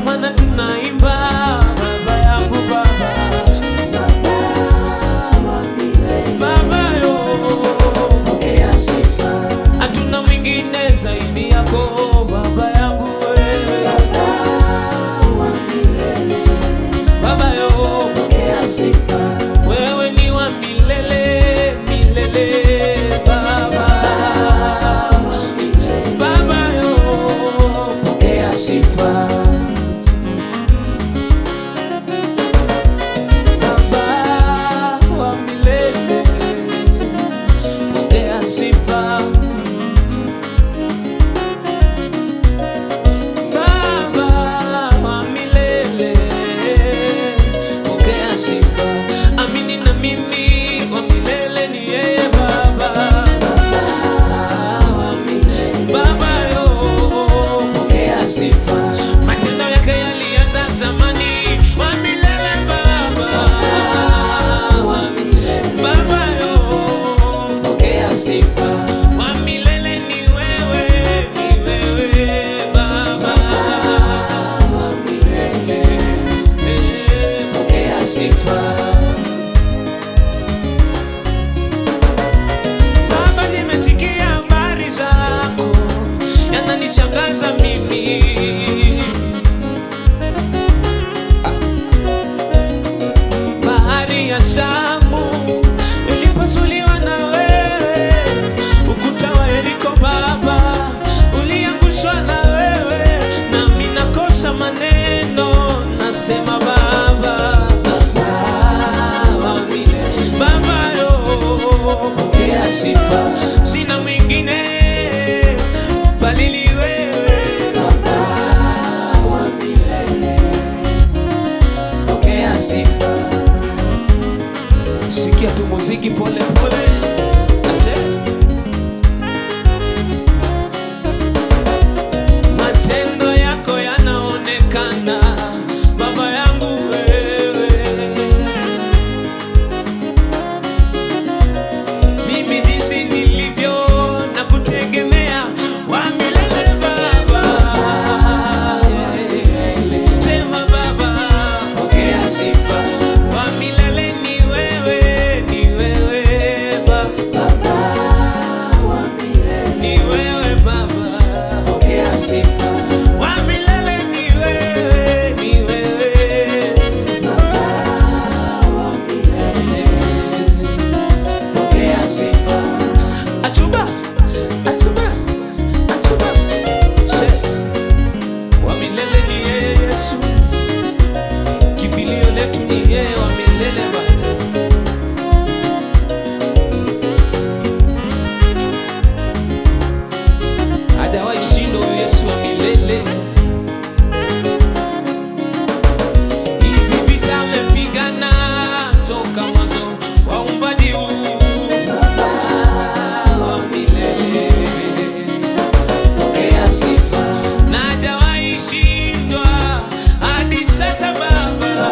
maana tunaimba baba yangu, baba baba yo, pokea sifa. hatuna mwingine zaidi yako baba yangu wewe, baba yo, Pokea sifa. wewe ni wa milele milele, baba baba yo, Pokea sifa. baba wa milele, pokea sifa. Baba wa milele, pokea sifa. Amini na mimi wa milele ni yeye baba, baba yo, Pokea sifa. matendo yake yalianza zamani, wa milele baba, baba yo, Pokea sifa. wa milele ni wewe baba, Pokea sifa. Baba, nimesikia habari zako, yananishangaza mimi. Bahari ya Shamu ilipasuliwa na wewe, ukuta wa Yeriko Baba uliangushwa na wewe, nami nakosa maneno, nasema Baba, Baba yo, Pokea sifa. sina mwingine bali ni wewe. Pokea sifa. Sikia tu muziki pole pole, matendo yako yanaonekana baba yangu wewe, mimi jinsi nilivyo na kutegemea wa milele baba, sema baba, Pokea sifa. wa milele ni wewe baba, ni wewe baba, Pokea sifa. wa milele ni wewe Pokea sifa. Achuba, achuba, achuba. Se, wa milele ni yeye Yesu, kimbilio letu ni yeye wa milele baba. Hajawahi shindwa Yesu wa milele. Hizi vita amepigana toka mwanzo wa uumbaji huu, wa milele. Pokea sifa. Na hajawahi shindwa hadi sasa baba,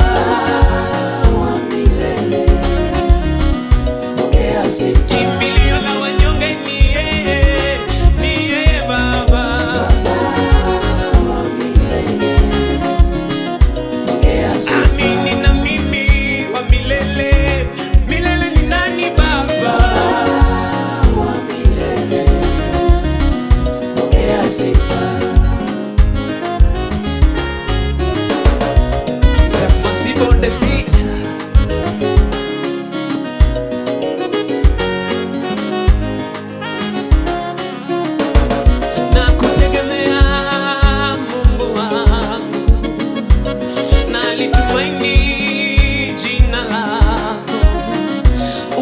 Pokea sifa. kimbilio la wanyonge ni yeye baba, Pokea sifa. amini na mimi wa milele milele ni nani baba, Pokea sifa. Masibo on the beat. Na kutegemea Mungu wangu, na litumaini jina lako,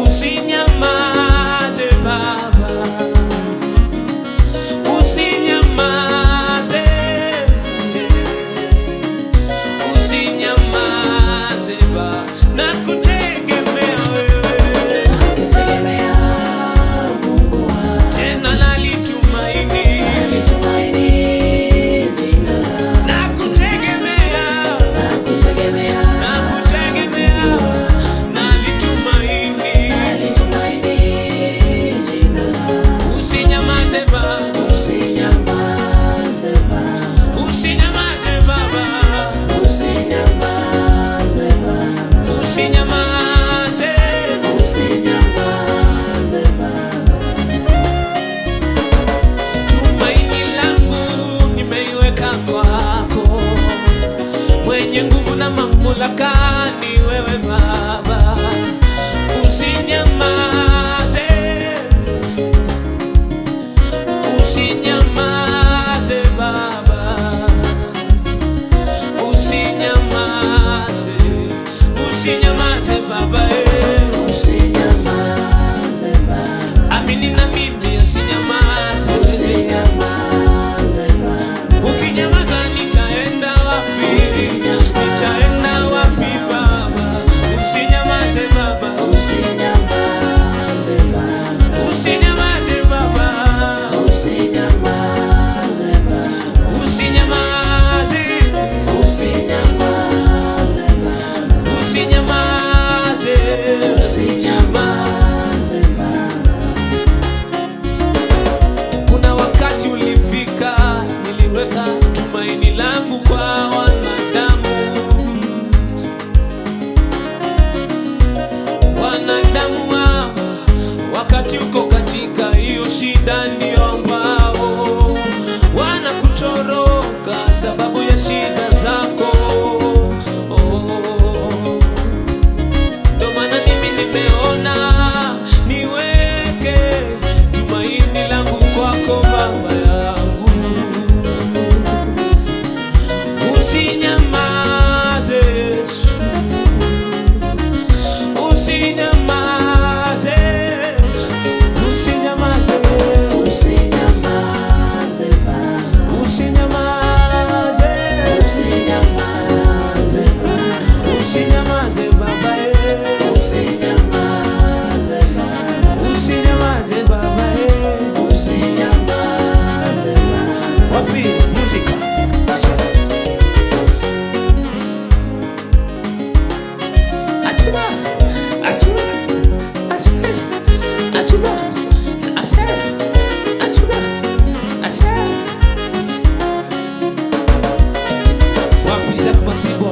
usinyamaze Baba, usinyamaze, usinyamaze Baba, na kutegemea wewe, Kutegemea Mungu wangu. tena nalitumaini, Nalitumaini jina lako. na kutegemea, Nakutegemea. na kutegemea, nalitumaini, Nalitumaini jina lako. usinyamaze Baba, Usinyamaze Baba. usinyamaze Baba, mwenye nguvu na mamlaka ni wewe Baba, usinyamaze, usinyamaze Baba, usinyamaze, usinyamaze Baba, usinyamaze Baba, amini na mimi usinyamaze, usinyamaze Baba, ukinyamaza nitaenda wapi? Nitaenda wapi Baba? Usinyamaze Baba, usinyamaze Baba, usinyamaze Baba, usinyamaze Baba, usinyamaze, usinyamaze Baba, usinyamaze, usinyamaze Baba. Kuna wakati ulifika niliweka tumaini langu kwa wanadamu, wanadamu wao, wakati uko katika hiyo shida ndio ambao wanakutoroka sababu ya shida zako. Ndio maana mimi nimeona niweke tumaini langu kwako Baba yangu, usinyamaze Yesu, usinyamaze, usinyamaze, Usinyamaze Baba, usinyamaze, usinyamaze Baba, usinyamaze Baba, usinyamaze Baba, usinyamaze Baba. usinyamaze Baba. Wapi muzika? Achuba, achuba, ashe, achuba, ashe, achuba, ashe. Wapi Jack Masibo?